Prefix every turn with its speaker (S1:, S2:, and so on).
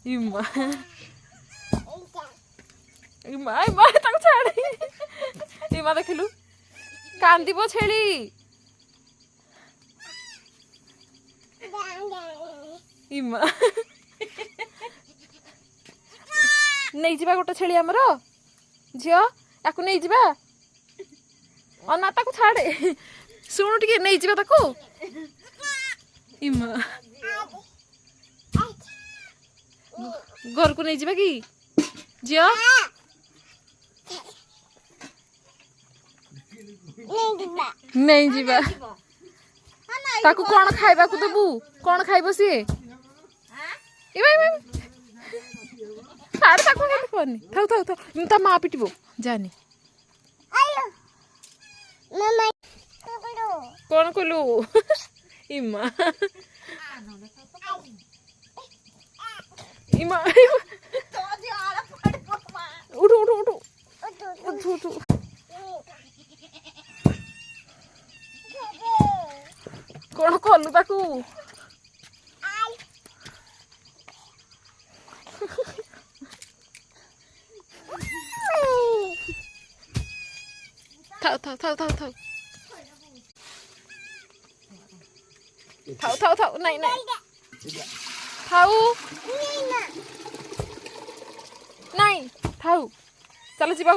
S1: ইমা ইমা ইমা তাকে ছাড়ে ইমা দেখিলু কান্দিব ছেড়ি ইমা নেই ଯିବା ଗୋଟେ ଛେଳି ଆମର ଝିଅ ୟାକୁ ନେଇ ଯିବା ଅନା ତାକୁ ଛାଡେ ଶୁଣୁ ଟିକେ ନେଇ ଯିବା ତାକୁ ଇମା ଘରକୁ ନେଇ ଯିବା କି ଝିଅ ନେଇ ଯିବା ତାକୁ କଣ ଖାଇବାକୁ ଦେବୁ କଣ ଖାଇବ ସିଏ ଛାଡ ତାକୁ କେମିତି କରନି ଥାଉ ଥାଉ ଥାଉ ତା ମା ପିଟିବ ଜାନି କଣ କଲୁ ଇମା ଇମା ଉଠୁ ଉଠୁ ଉଠୁ ଉଠୁ ଉଠୁ କଣ କଲୁ ତାକୁ ଥାଉ ଥାଉ ଥାଉ ଥାଉ ଥାଉ ଥାଉ ଥାଉ ଥାଉ ନାଇଁ ନାଇଁ ଥାଉ ନାଇଁ ଥାଉ ଚାଲ ଯିବା